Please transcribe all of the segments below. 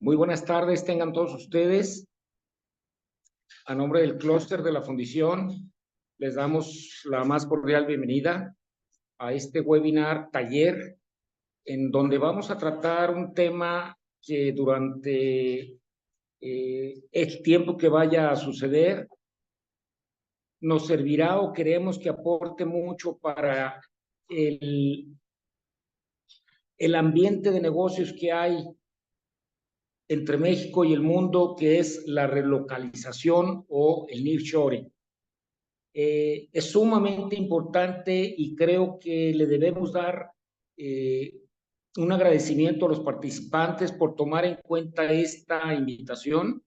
Muy buenas tardes, tengan todos ustedes. A nombre del clúster de la Fundición, les damos la más cordial bienvenida a este webinar taller, en donde vamos a tratar un tema que durante el tiempo que vaya a suceder nos servirá o queremos que aporte mucho para el ambiente de negocios que hay entre México y el mundo, que es la relocalización o el nearshoring. Es sumamente importante y creo que le debemos dar un agradecimiento a los participantes por tomar en cuenta esta invitación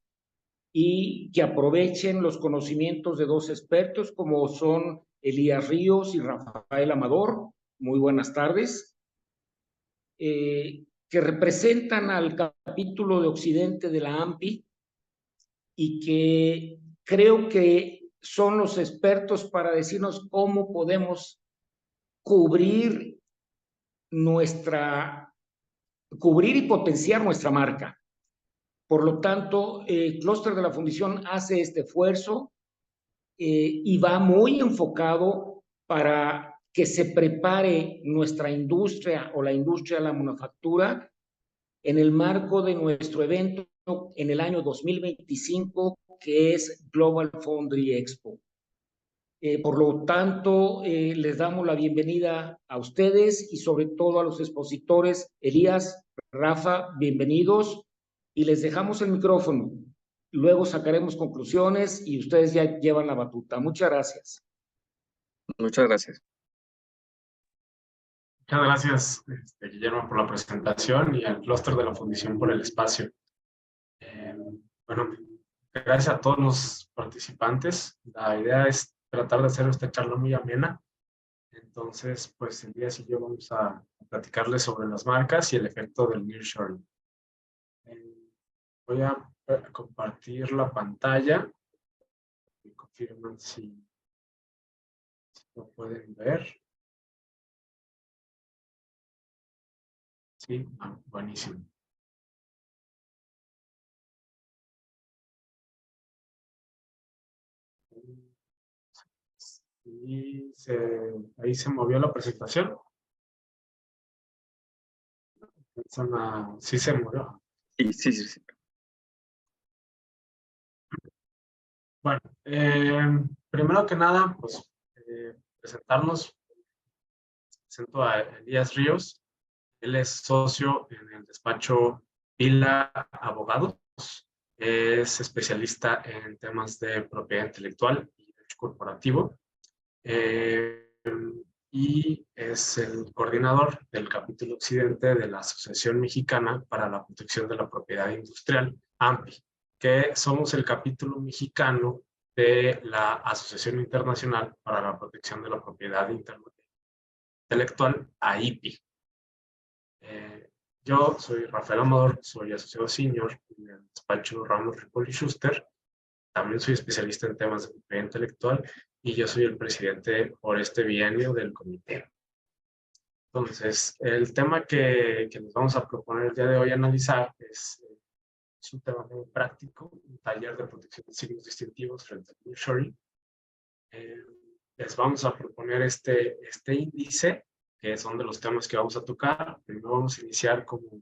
y que aprovechen los conocimientos de dos expertos como son Elías Ríos y Rafael Amador. Muy buenas tardes. Que representan al capítulo de Occidente de la AMPI y que creo que son los expertos para decirnos cómo podemos cubrir y potenciar nuestra marca. Por lo tanto, el clúster de la Fundición hace este esfuerzo y va muy enfocado para que se prepare nuestra industria o la industria de la manufactura en el marco de nuestro evento en el año 2025, que es Global Foundry Expo. Por lo tanto, les damos la bienvenida a ustedes y sobre todo a los expositores. Elías, Rafa, bienvenidos y les dejamos el micrófono. Luego sacaremos conclusiones y ustedes ya llevan la batuta. Muchas gracias. Muchas gracias. Muchas gracias, Guillermo, por la presentación y al clúster de la Fundición por el espacio. Bueno, gracias a todos los participantes. La idea es tratar de hacer esta charla muy amena. Entonces, pues Elías y yo vamos a platicarles sobre las marcas y el efecto del nearshoring. Voy a compartir la pantalla. Me confirman si lo pueden ver. Sí, buenísimo. Y ahí se movió la presentación. Sí se movió. Sí. Bueno, primero que nada, pues presentarnos. Presento a Elías Ríos. Él es socio en el despacho Pila Abogados. Es especialista en temas de propiedad intelectual y derecho corporativo. Y es el coordinador del capítulo occidente de la Asociación Mexicana para la Protección de la Propiedad Industrial, AMPI, que somos el capítulo mexicano de la Asociación Internacional para la Protección de la Propiedad Intelectual, AIPI. Yo soy Rafael Amador, soy asociado senior en el despacho Ramos Ripoli Schuster. También soy especialista en temas de propiedad intelectual y yo soy el presidente por este bienio del comité. Entonces, el tema que les vamos a proponer el día de hoy analizar es un tema muy práctico, un taller de protección de signos distintivos frente al nearshoring. Les vamos a proponer este índice, que son de los temas que vamos a tocar. Primero vamos a iniciar como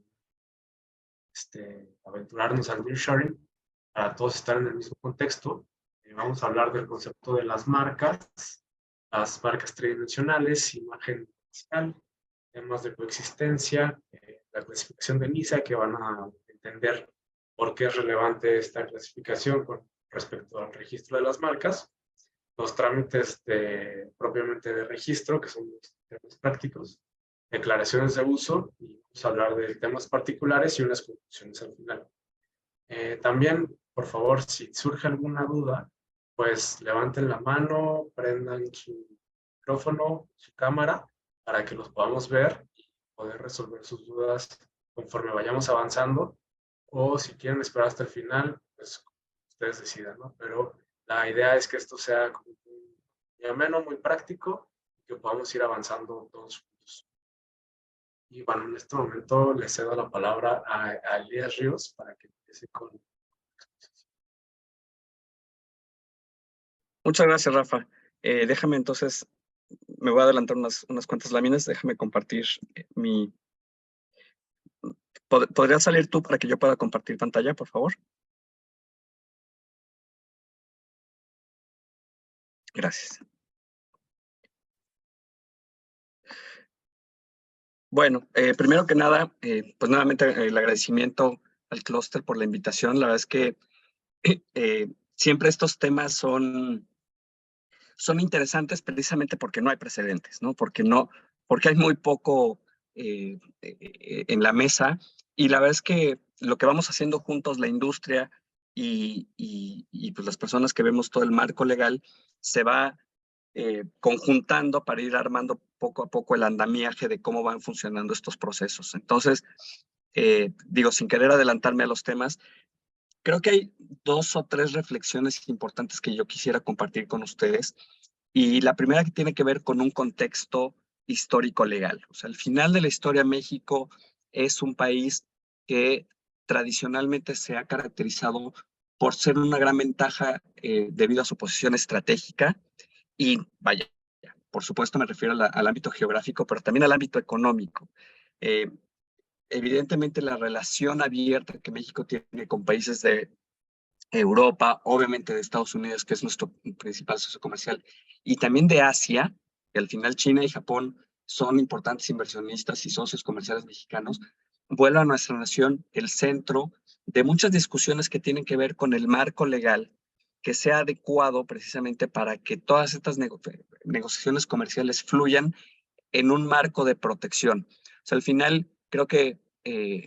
aventurarnos al nearshoring para todos estar en el mismo contexto. Vamos a hablar del concepto de las marcas tridimensionales, imagen digital, temas de coexistencia, la clasificación de NISA, que van a entender por qué es relevante esta clasificación con respecto al registro de las marcas, los trámites propiamente de registro, que son los temas prácticos, declaraciones de uso, y vamos a hablar de temas particulares y unas conclusiones al final. También, por favor, si surge alguna duda, pues levanten la mano, prendan su micrófono, su cámara, para que los podamos ver y poder resolver sus dudas conforme vayamos avanzando. O si quieren esperar hasta el final, pues ustedes decidan, ¿no? Pero la idea es que esto sea como muy ameno, muy práctico, y que podamos ir avanzando todos juntos. Y bueno, en este momento le cedo la palabra a Elías Ríos para que empiece con... Muchas gracias, Rafa. Déjame entonces, me voy a adelantar unas cuantas láminas. Déjame compartir mi... ¿Podrías salir tú para que yo pueda compartir pantalla, por favor? Gracias. Bueno, primero que nada, pues nuevamente el agradecimiento al clúster por la invitación. La verdad es que siempre estos temas son interesantes precisamente porque no hay precedentes, ¿no? Porque hay muy poco en la mesa, y la verdad es que lo que vamos haciendo juntos, la industria y pues las personas que vemos todo el marco legal, se va conjuntando para ir armando poco a poco el andamiaje de cómo van funcionando estos procesos. Entonces, digo, sin querer adelantarme a los temas, creo que hay 2 o 3 reflexiones importantes que yo quisiera compartir con ustedes. Y la primera, que tiene que ver con un contexto histórico legal. O sea, al final de la historia, México es un país que tradicionalmente se ha caracterizado por ser una gran ventaja debido a su posición estratégica. Y vaya, por supuesto me refiero al ámbito geográfico, pero también al ámbito económico. Eh, Evidentemente, la relación abierta que México tiene con países de Europa, obviamente de Estados Unidos, que es nuestro principal socio comercial, y también de Asia, que al final China y Japón son importantes inversionistas y socios comerciales mexicanos, vuelve a nuestra nación el centro de muchas discusiones que tienen que ver con el marco legal que sea adecuado precisamente para que todas estas negociaciones comerciales fluyan en un marco de protección. O sea, al final creo que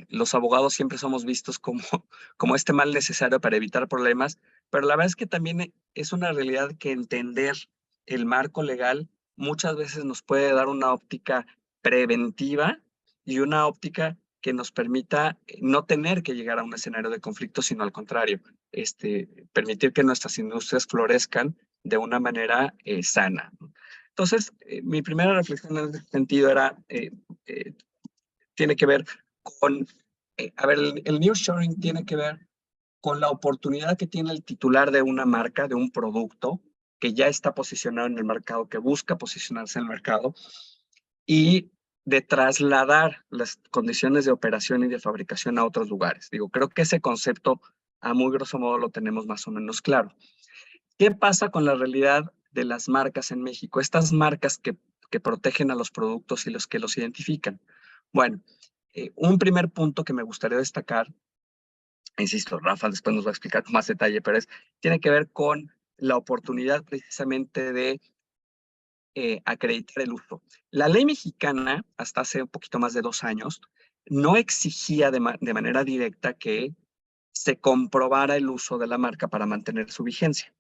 los abogados siempre somos vistos como este mal necesario para evitar problemas, pero la verdad es que también es una realidad que entender el marco legal muchas veces nos puede dar una óptica preventiva y una óptica que nos permita no tener que llegar a un escenario de conflicto, sino al contrario, permitir que nuestras industrias florezcan de una manera sana. Entonces, mi primera reflexión en ese sentido era, tiene que ver con, a ver, el nearshoring tiene que ver con la oportunidad que tiene el titular de una marca, de un producto que ya está posicionado en el mercado, que busca posicionarse en el mercado, y de trasladar las condiciones de operación y de fabricación a otros lugares. Digo, creo que ese concepto, a muy grosso modo, lo tenemos más o menos claro. ¿Qué pasa con la realidad de las marcas en México? Estas marcas que protegen a los productos y los que los identifican. Bueno, un primer punto que me gustaría destacar, insisto, Rafa después nos va a explicar con más detalle, pero tiene que ver con la oportunidad precisamente de acreditar el uso. La ley mexicana, hasta hace un poquito más de 2 años, no exigía de manera directa que se comprobara el uso de la marca para mantener su vigencia.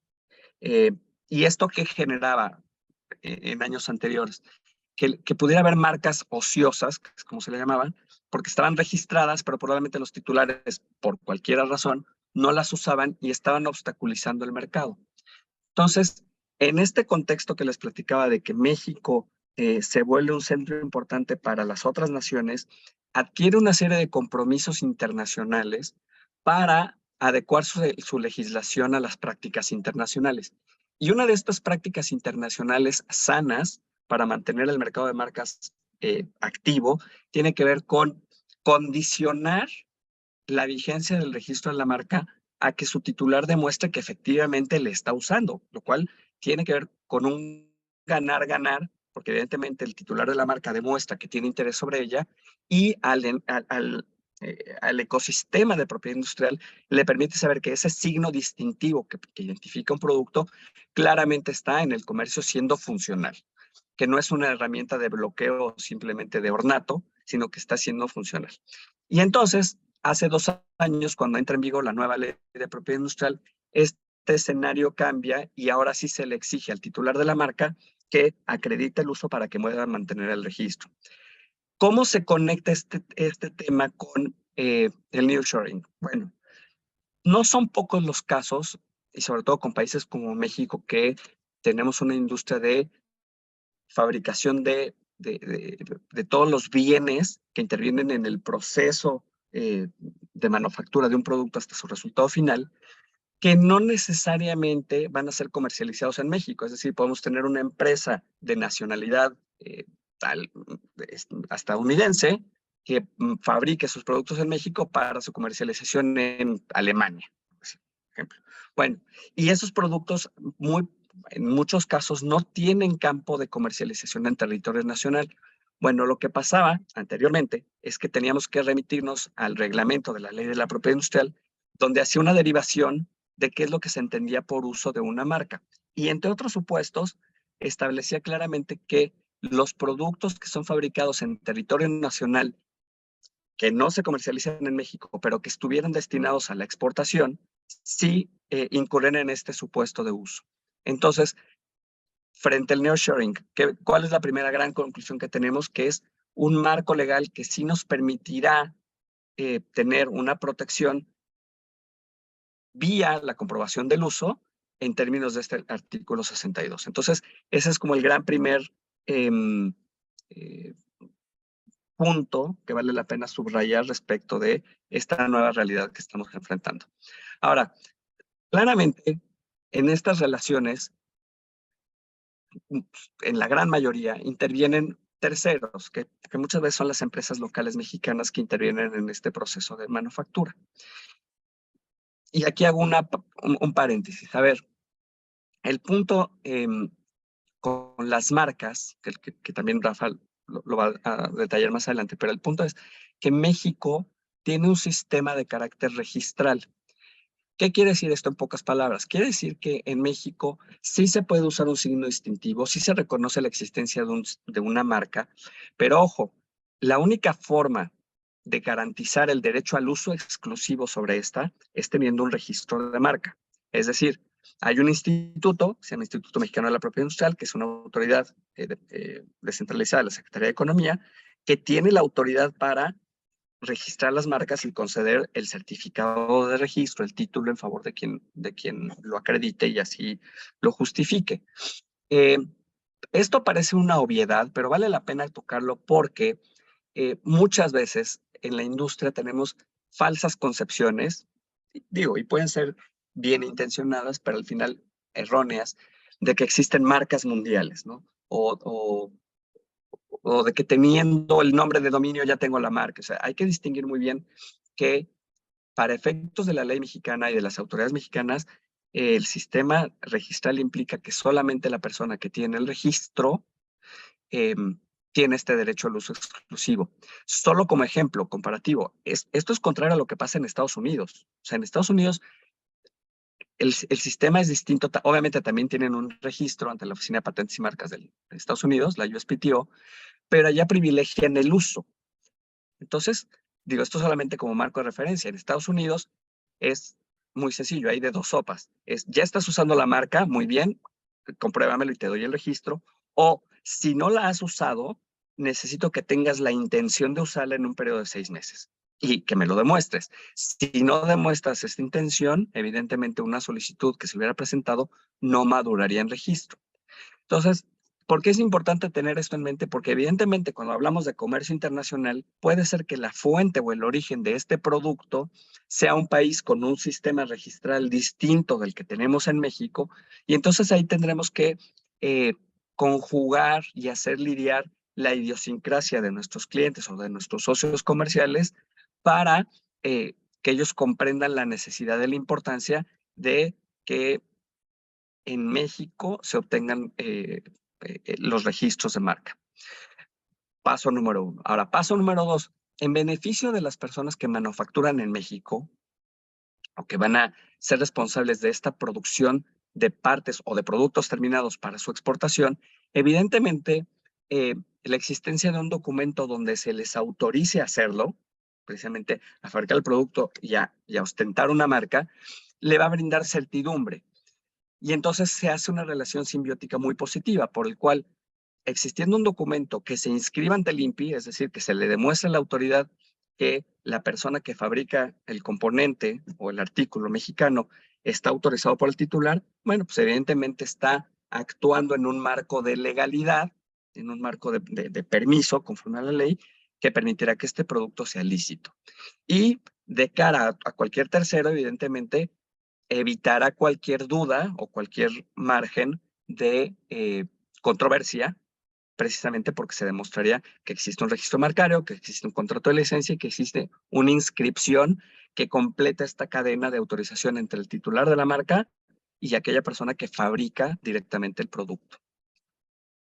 ¿Y esto qué generaba en años anteriores? Que pudiera haber marcas ociosas, como se le llamaban, porque estaban registradas, pero probablemente los titulares, por cualquier razón, no las usaban y estaban obstaculizando el mercado. Entonces, en este contexto que les platicaba de que México se vuelve un centro importante para las otras naciones, adquiere una serie de compromisos internacionales para adecuar su legislación a las prácticas internacionales. Y una de estas prácticas internacionales sanas para mantener el mercado de marcas activo tiene que ver con condicionar la vigencia del registro de la marca a que su titular demuestre que efectivamente le está usando, lo cual tiene que ver con un ganar-ganar, porque evidentemente el titular de la marca demuestra que tiene interés sobre ella, y al ecosistema de propiedad industrial le permite saber que ese signo distintivo que identifica un producto claramente está en el comercio siendo funcional, que no es una herramienta de bloqueo simplemente de ornato, sino que está siendo funcional. Y entonces, hace 2 años, cuando entra en vigor la nueva ley de propiedad industrial, este escenario cambia y ahora sí se le exige al titular de la marca que acredite el uso para que pueda mantener el registro. ¿Cómo se conecta este tema con el nearshoring? Bueno, no son pocos los casos, y sobre todo con países como México, que tenemos una industria de fabricación de de todos los bienes que intervienen en el proceso de manufactura de un producto hasta su resultado final, que no necesariamente van a ser comercializados en México. Es decir, podemos tener una empresa de nacionalidad estadounidense que fabrique sus productos en México para su comercialización en Alemania, por ejemplo. Bueno, y esos productos en muchos casos no tienen campo de comercialización en territorio nacional. Bueno, lo que pasaba anteriormente es que teníamos que remitirnos al reglamento de la Ley de la Propiedad Industrial, donde hacía una derivación de qué es lo que se entendía por uso de una marca. Y entre otros supuestos, establecía claramente que los productos que son fabricados en territorio nacional, que no se comercializan en México, pero que estuvieran destinados a la exportación, sí incurren en este supuesto de uso. Entonces, frente al nearshoring, ¿cuál es la primera gran conclusión que tenemos? Que es un marco legal que sí nos permitirá tener una protección vía la comprobación del uso en términos de este artículo 62. Entonces, ese es como el gran primer punto que vale la pena subrayar respecto de esta nueva realidad que estamos enfrentando. Ahora, claramente, en estas relaciones, en la gran mayoría, intervienen terceros, que muchas veces son las empresas locales mexicanas que intervienen en este proceso de manufactura. Y aquí hago un paréntesis. A ver, el punto con las marcas, que también Rafa lo va a detallar más adelante, pero el punto es que México tiene un sistema de carácter registral. ¿Qué quiere decir esto en pocas palabras? Quiere decir que en México sí se puede usar un signo distintivo, sí se reconoce la existencia de una marca, pero ojo, la única forma de garantizar el derecho al uso exclusivo sobre esta es teniendo un registro de marca. Es decir, hay un instituto, se llama Instituto Mexicano de la Propiedad Industrial, que es una autoridad descentralizada de la Secretaría de Economía, que tiene la autoridad para registrar las marcas y conceder el certificado de registro, el título en favor de quien lo acredite y así lo justifique. Esto parece una obviedad, pero vale la pena tocarlo porque muchas veces en la industria tenemos falsas concepciones, digo, y pueden ser bien intencionadas, pero al final erróneas, de que existen marcas mundiales, ¿no? O de que teniendo el nombre de dominio ya tengo la marca. O sea, hay que distinguir muy bien que para efectos de la ley mexicana y de las autoridades mexicanas, el sistema registral implica que solamente la persona que tiene el registro tiene este derecho al uso exclusivo. Solo como ejemplo comparativo, esto es contrario a lo que pasa en Estados Unidos. O sea, en Estados Unidos el sistema es distinto. Obviamente también tienen un registro ante la Oficina de Patentes y Marcas de Estados Unidos, la USPTO, pero allá privilegian el uso. Entonces, digo, esto solamente como marco de referencia. En Estados Unidos es muy sencillo, hay de dos sopas. Ya estás usando la marca, muy bien, compruébamelo y te doy el registro. O si no la has usado, necesito que tengas la intención de usarla en un periodo de 6 meses y que me lo demuestres. Si no demuestras esta intención, evidentemente una solicitud que se hubiera presentado no maduraría en registro. Entonces, ¿por qué es importante tener esto en mente? Porque evidentemente cuando hablamos de comercio internacional, puede ser que la fuente o el origen de este producto sea un país con un sistema registral distinto del que tenemos en México, y entonces ahí tendremos que conjugar y hacer lidiar la idiosincrasia de nuestros clientes o de nuestros socios comerciales para que ellos comprendan la necesidad de la importancia de que en México se obtengan los registros de marca. Paso número 1. Ahora, paso número 2. En beneficio de las personas que manufacturan en México o que van a ser responsables de esta producción de partes o de productos terminados para su exportación, evidentemente la existencia de un documento donde se les autorice a hacerlo, precisamente a fabricar el producto y a ostentar una marca, le va a brindar certidumbre. Y entonces se hace una relación simbiótica muy positiva, por el cual, existiendo un documento que se inscriba ante el INPI, es decir, que se le demuestre a la autoridad que la persona que fabrica el componente o el artículo mexicano está autorizado por el titular, bueno, pues evidentemente está actuando en un marco de legalidad en un marco de permiso conforme a la ley que permitirá que este producto sea lícito. Y de cara a cualquier tercero, evidentemente, evitará cualquier duda o cualquier margen de controversia, precisamente porque se demostraría que existe un registro marcario, que existe un contrato de licencia y que existe una inscripción que completa esta cadena de autorización entre el titular de la marca y aquella persona que fabrica directamente el producto.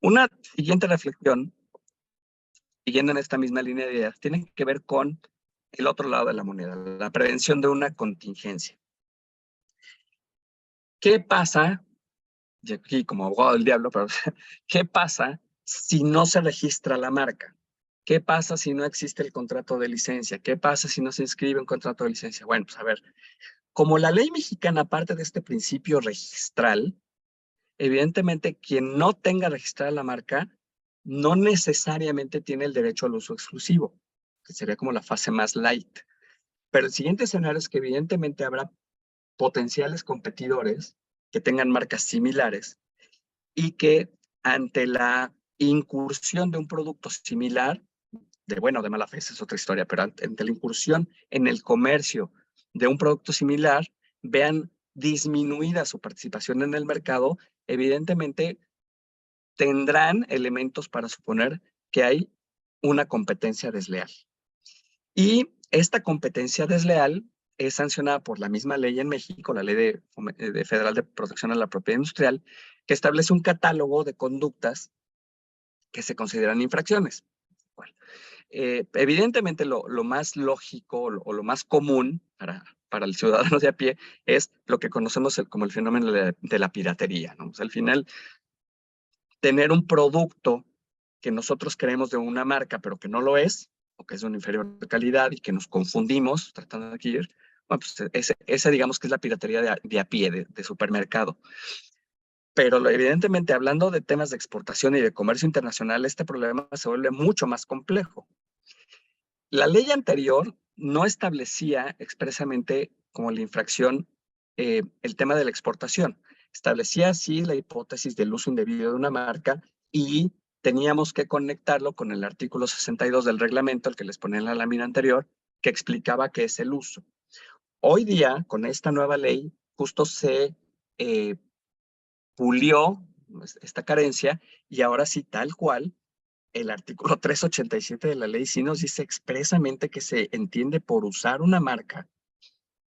Una siguiente reflexión, siguiendo en esta misma línea de ideas, tiene que ver con el otro lado de la moneda, la prevención de una contingencia. ¿Qué pasa? Y aquí como abogado del diablo, pero ¿qué pasa si no se registra la marca? ¿Qué pasa si no existe el contrato de licencia? ¿Qué pasa si no se inscribe un contrato de licencia? Bueno, pues a ver, como la ley mexicana parte de este principio registral, evidentemente quien no tenga registrada la marca no necesariamente tiene el derecho al uso exclusivo, que sería como la fase más light. Pero el siguiente escenario es que evidentemente habrá potenciales competidores que tengan marcas similares y que ante la incursión de un producto similar, de bueno o de mala fe, esa es otra historia, pero ante la incursión en el comercio de un producto similar, vean disminuida su participación en el mercado, evidentemente tendrán elementos para suponer que hay una competencia desleal. Y esta competencia desleal es sancionada por la misma ley en México, la Ley Federal de Protección a la Propiedad Industrial, que establece un catálogo de conductas que se consideran infracciones. Bueno, evidentemente lo más lógico o lo más común para el ciudadano de a pie es lo que conocemos como el fenómeno de la piratería, ¿no? O sea, al final, tener un producto que nosotros creemos de una marca, pero que no lo es, o que es de una inferior calidad y que nos confundimos tratando de adquirir, bueno, pues esa digamos que es la piratería de a pie, de supermercado. Pero evidentemente, hablando de temas de exportación y de comercio internacional, este problema se vuelve mucho más complejo. La ley anterior no establecía expresamente como la infracción el tema de la exportación. Establecía sí la hipótesis del uso indebido de una marca y teníamos que conectarlo con el artículo 62 del reglamento, el que les ponía en la lámina anterior, que explicaba qué es el uso. Hoy día, con esta nueva ley, justo se pulió esta carencia y ahora sí, tal cual, el artículo 387 de la ley sí nos dice expresamente que se entiende por usar una marca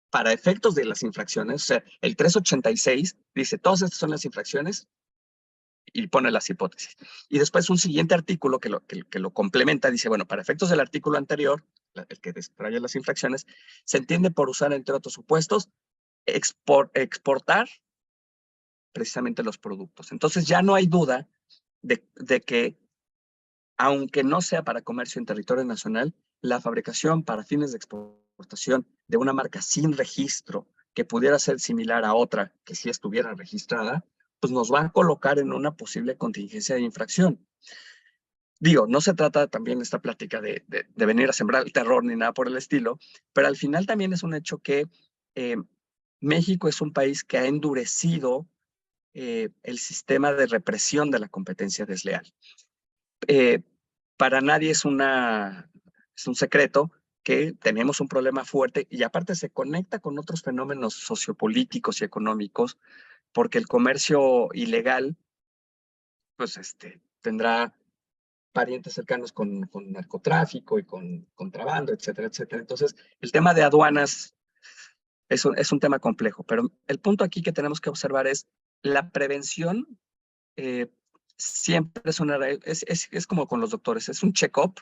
para efectos de las infracciones. O sea, el 386 dice, todas estas son las infracciones y pone las hipótesis. Y después un siguiente artículo que lo complementa, dice, bueno, para efectos del artículo anterior, el que desarrolla las infracciones, se entiende por usar, entre otros supuestos, exportar precisamente los productos. Entonces ya no hay duda de que, aunque no sea para comercio en territorio nacional, la fabricación para fines de exportación de una marca sin registro que pudiera ser similar a otra que sí estuviera registrada, pues nos va a colocar en una posible contingencia de infracción. Digo, no se trata también esta plática de venir a sembrar el terror ni nada por el estilo, pero al final también es un hecho que México es un país que ha endurecido el sistema de represión de la competencia desleal. Para nadie es un secreto que tenemos un problema fuerte y aparte se conecta con otros fenómenos sociopolíticos y económicos, porque el comercio ilegal pues tendrá parientes cercanos con narcotráfico y con contrabando, etcétera, etcétera. Entonces, el tema de aduanas es un tema complejo, pero el punto aquí que tenemos que observar es la prevención. Siempre es como con los doctores, es un check-up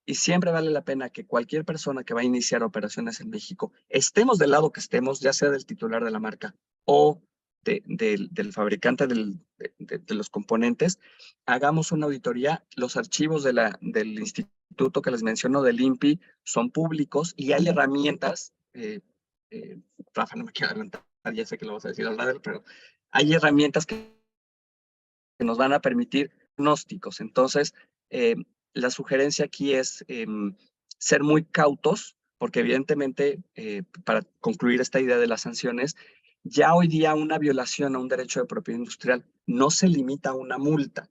y siempre vale la pena que cualquier persona que va a iniciar operaciones en México, estemos del lado que estemos, ya sea del titular de la marca o del fabricante de los componentes, hagamos una auditoría. Los archivos del instituto que les menciono, del INPI, son públicos y hay herramientas. Rafa, no me quiero adelantar, ya sé que lo vas a decir al lado, pero hay herramientas que nos van a permitir diagnósticos. Entonces, la sugerencia aquí es ser muy cautos, porque evidentemente, para concluir esta idea de las sanciones, ya hoy día una violación a un derecho de propiedad industrial no se limita a una multa.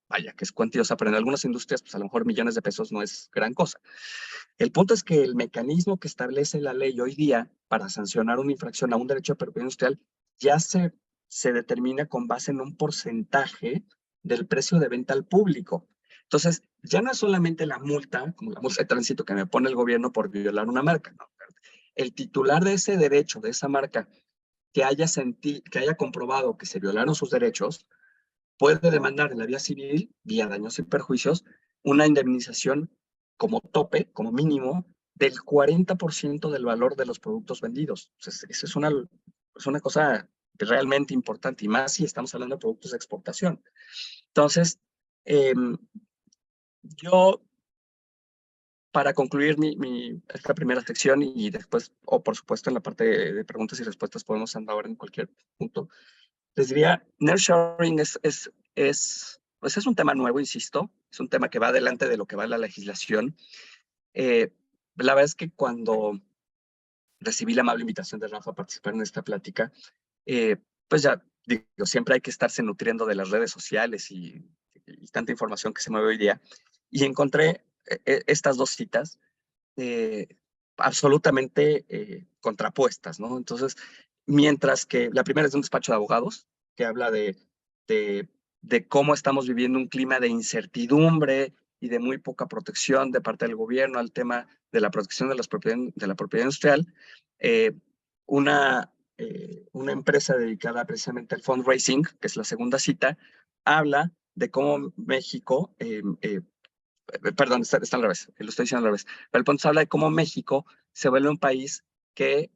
vaya, que es cuantiosa, pero en algunas industrias, pues a lo mejor millones de pesos no es gran cosa. El punto es que el mecanismo que establece la ley hoy día para sancionar una infracción a un derecho de propiedad industrial ya se determina con base en un porcentaje del precio de venta al público. Entonces, ya no es solamente la multa, como la multa de tránsito que me pone el gobierno por violar una marca, no. El titular de ese derecho, de esa marca, que haya comprobado que se violaron sus derechos, puede demandar en la vía civil, vía daños y perjuicios, una indemnización como tope, como mínimo, del 40% del valor de los productos vendidos. Entonces, eso es una cosa realmente importante, y más si estamos hablando de productos de exportación. Entonces, yo, para concluir esta primera sección, y después, o por supuesto en la parte de preguntas y respuestas, podemos andar ahora en cualquier punto, les diría, nearshoring pues es un tema nuevo, insisto, es un tema que va adelante de lo que va la legislación. La verdad es que cuando recibí la amable invitación de Rafa a participar en esta plática, pues ya digo, siempre hay que estarse nutriendo de las redes sociales y tanta información que se mueve hoy día, y encontré estas dos citas absolutamente contrapuestas, ¿no? Entonces, mientras que la primera es de un despacho de abogados, que habla de cómo estamos viviendo un clima de incertidumbre y de muy poca protección de parte del gobierno al tema de la protección de la propiedad industrial. Una empresa dedicada precisamente al fundraising, que es la segunda cita, habla de cómo México, perdón, está al revés, lo estoy diciendo al revés, pero el punto habla de cómo México se vuelve un país que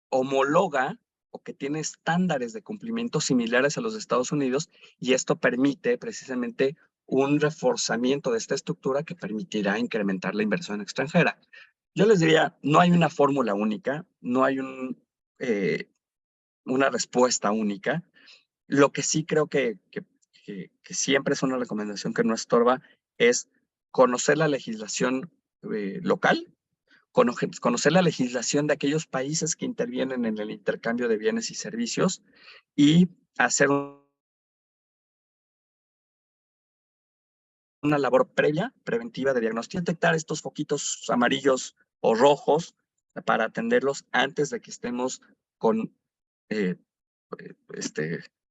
homologa o que tiene estándares de cumplimiento similares a los de Estados Unidos, y esto permite precisamente un reforzamiento de esta estructura que permitirá incrementar la inversión extranjera. Yo les diría, no hay una fórmula única, no hay una respuesta única. Lo que sí creo que siempre es una recomendación que no estorba es conocer la legislación local, conocer la legislación de aquellos países que intervienen en el intercambio de bienes y servicios, y hacer una labor previa, preventiva de diagnóstico, detectar estos foquitos amarillos o rojos para atenderlos antes de que estemos con, eh,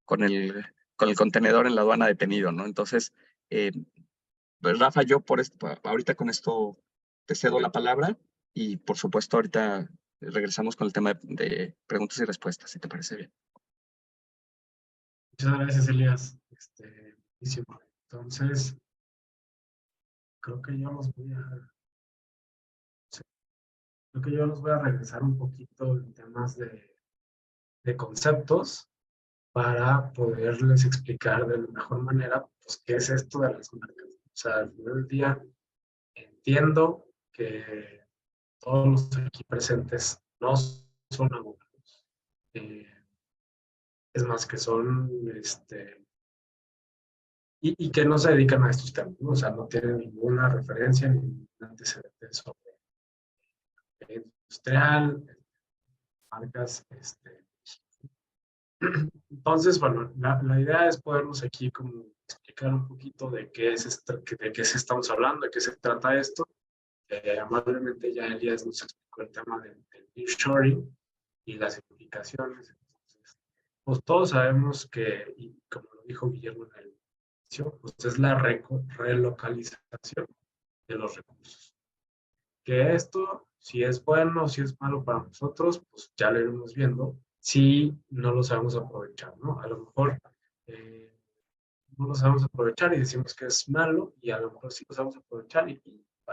con el contenedor en la aduana detenido, ¿no? Entonces, Rafa, yo ahorita con esto te cedo la palabra, y por supuesto ahorita regresamos con el tema de preguntas y respuestas, si te parece bien. Muchas gracias, Elías. Buenísimo. Entonces, creo que yo los voy a regresar un poquito en temas de conceptos para poderles explicar de la mejor manera, pues, qué es esto de las marcas. O sea, al final del día, entiendo que todos los aquí presentes no son abogados. Es más, que son, y que no se dedican a estos temas, ¿no? O sea, no tienen ninguna referencia ni ningún antecedente sobre industrial, marcas, Entonces, bueno, la idea es podernos aquí como explicar un poquito de qué estamos hablando, de qué se trata esto. Amablemente ya Elías nos explicó el tema del nearshoring y las implicaciones. Entonces, pues todos sabemos que, y como lo dijo Guillermo en el inicio, pues es la relocalización de los recursos. Que esto, si es bueno o si es malo para nosotros, pues ya lo iremos viendo si no lo sabemos aprovechar, ¿no? A lo mejor no lo sabemos aprovechar y decimos que es malo, y a lo mejor sí lo sabemos aprovechar y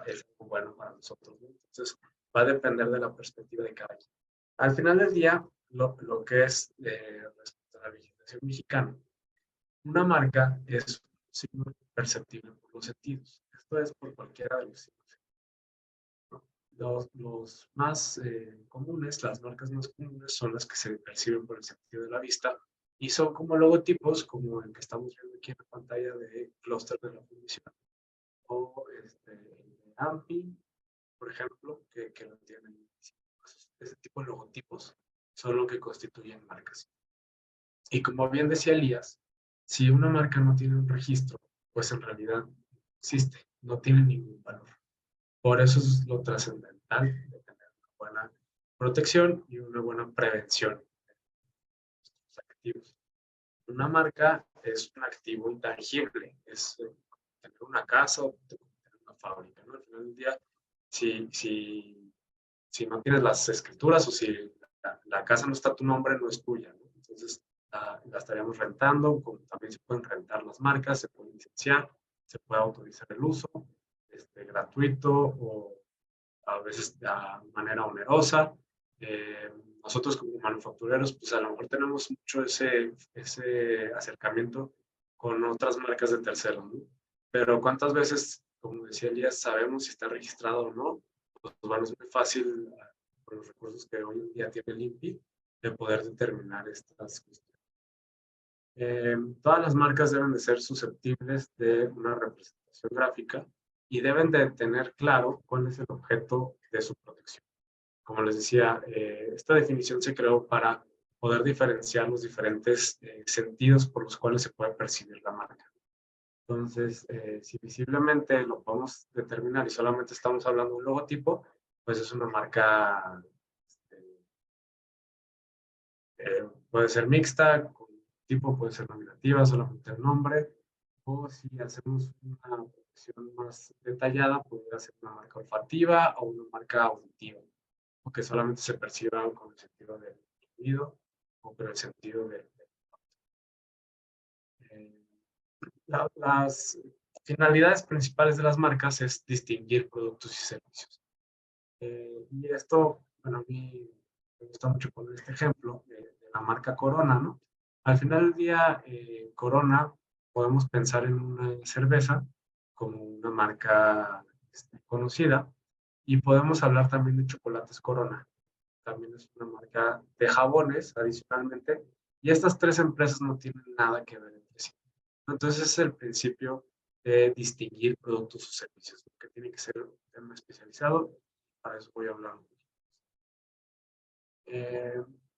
es bueno para nosotros, ¿no? Entonces, va a depender de la perspectiva de cada quien. Al final del día, lo que es respecto a la legislación mexicana, una marca es un signo perceptible por los sentidos. Esto es por cualquiera de los signos. Los más comunes, las marcas más comunes, son las que se perciben por el sentido de la vista, y son como logotipos como el que estamos viendo aquí en la pantalla de Clúster de la Fundición, o el de AMPI, por ejemplo, que lo tienen. Ese tipo de logotipos son lo que constituyen marcas. Y como bien decía Elías, Si una marca no tiene un registro, pues en realidad no existe, no tiene ningún valor. Por eso es lo trascendental de tener una buena protección y una buena prevención de los activos. Una marca es un activo intangible, es tener una casa o tener una fábrica, ¿no? Al final del día, si no tienes las escrituras o si la casa no está a tu nombre, no es tuya, ¿no? Entonces, la estaríamos rentando, como también se pueden rentar las marcas, se pueden licenciar, se puede autorizar el uso gratuito o a veces de manera onerosa. Nosotros como manufactureros, pues a lo mejor tenemos mucho ese acercamiento con otras marcas de terceros, ¿no? Pero ¿cuántas veces, como decía Elías, sabemos si está registrado o no? Pues bueno, es muy fácil, con los recursos que hoy en día tiene el INPI, de poder determinar estas cuestiones. Todas las marcas deben de ser susceptibles de una representación gráfica y deben de tener claro cuál es el objeto de su protección. Como les decía, esta definición se creó para poder diferenciar los diferentes sentidos por los cuales se puede percibir la marca. Entonces, si visiblemente lo podemos determinar y solamente estamos hablando de un logotipo, pues es una marca, puede ser mixta, con tipo puede ser nominativa, solamente el nombre, o si hacemos una protección más detallada, podría ser una marca olfativa o una marca auditiva, o que solamente se perciba con el sentido del sonido o con el sentido de las finalidades principales de las marcas es distinguir productos y servicios. Y esto, bueno, a mí me gusta mucho poner este ejemplo de la marca Corona, ¿no? Al final del día, Corona, podemos pensar en una cerveza como una marca conocida y podemos hablar también de chocolates Corona. También es una marca de jabones adicionalmente, y estas tres empresas no tienen nada que ver entre sí. Entonces es el principio de distinguir productos o servicios, que tiene que ser un tema especializado. Para eso voy a hablar un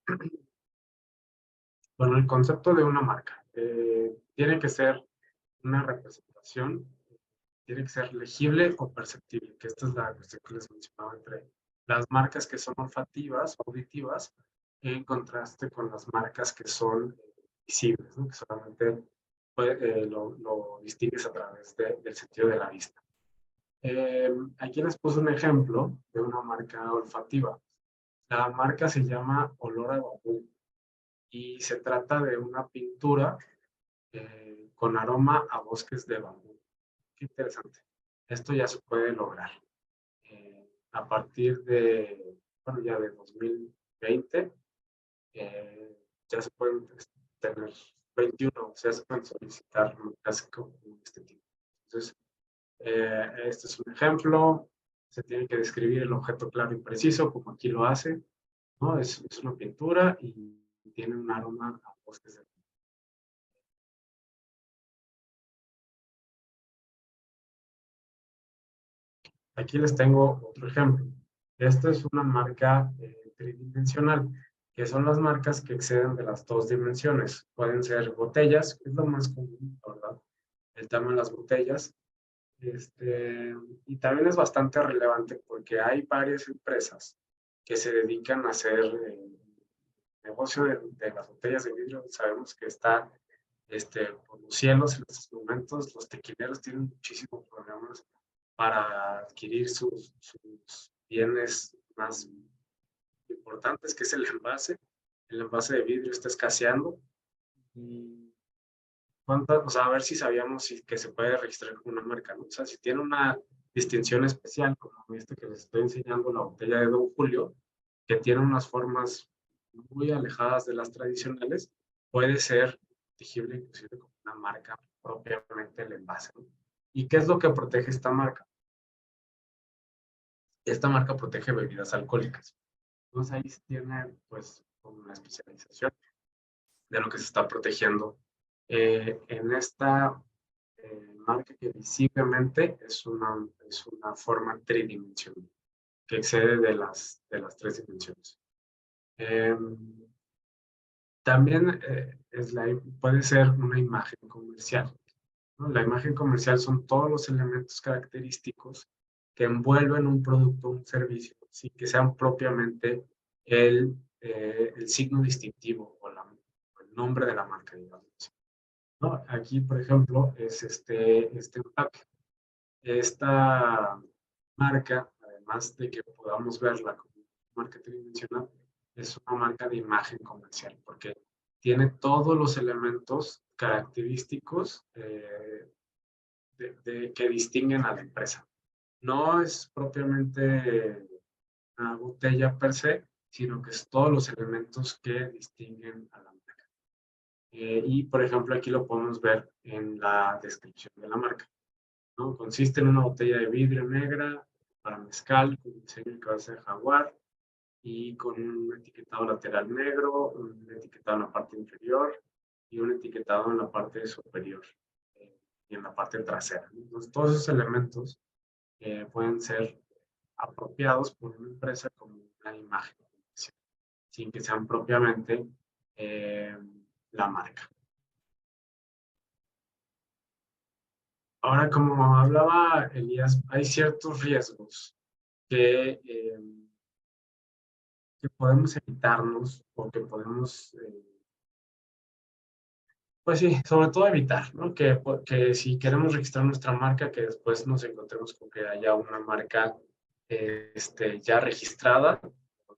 poquito. Bueno, el concepto de una marca tiene que ser una representación, tiene que ser legible o perceptible, que esta es la cuestión que les mencionaba entre las marcas que son olfativas o auditivas, en contraste con las marcas que son visibles, ¿no? Que solamente lo distingues a través del sentido de la vista. Aquí les puse un ejemplo de una marca olfativa. La marca se llama Olor a Bambú y se trata de una pintura con aroma a bosques de bambú. Qué interesante. Esto ya se puede lograr. A partir de, bueno, ya de 2020, ya se pueden tener 21, o sea, se pueden solicitar un clásico de este tipo. Entonces, este es un ejemplo. Se tiene que describir el objeto claro y preciso, como aquí lo hace, ¿no? Es una pintura y tiene un aroma a bosques de bambú. Aquí les tengo otro ejemplo. Esta es una marca tridimensional, que son las marcas que exceden de las 2 dimensiones. Pueden ser botellas, que es lo más común, ¿verdad? El tema de las botellas. Y también es bastante relevante porque hay varias empresas que se dedican a hacer negocio de las botellas de vidrio. Sabemos que está por los cielos en estos momentos. Los tequileros tienen muchísimos problemas para adquirir sus bienes más importantes, que es el envase. El envase de vidrio está escaseando. Y o sea, a ver si sabíamos que se puede registrar como una marca, ¿no? O sea, si tiene una distinción especial, como este que les estoy enseñando, la botella de Don Julio, que tiene unas formas muy alejadas de las tradicionales, puede ser elegible inclusive como una marca propiamente el envase, ¿no? ¿Y qué es lo que protege esta marca? Esta marca protege bebidas alcohólicas. Entonces ahí se tiene pues una especialización de lo que se está protegiendo. En esta marca que visiblemente es una forma tridimensional que excede de las 3 dimensiones. También puede ser una imagen comercial, ¿no? La imagen comercial son todos los elementos característicos que envuelven un producto o un servicio sin que sean propiamente el signo distintivo o el nombre de la marca, digamos, ¿no? Aquí, por ejemplo, es este empaque. Esta marca, además de que podamos verla como marca tridimensional, es una marca de imagen comercial, porque tiene todos los elementos característicos que distinguen a la empresa. No es propiamente una botella per se, sino que es todos los elementos que distinguen a la marca. Y, por ejemplo, aquí lo podemos ver en la descripción de la marca, ¿no? Consiste en una botella de vidrio negra para mezcal, con diseño de cabeza de jaguar y con un etiquetado lateral negro, un etiquetado en la parte inferior y un etiquetado en la parte superior y en la parte trasera. Entonces, todos esos elementos pueden ser apropiados por una empresa como una imagen, sin que sean propiamente la marca. Ahora, como hablaba Elías, hay ciertos riesgos que podemos evitarnos o que podemos, pues sí, sobre todo evitar, ¿no? Que si queremos registrar nuestra marca, que después nos encontremos con que haya una marca ya registrada,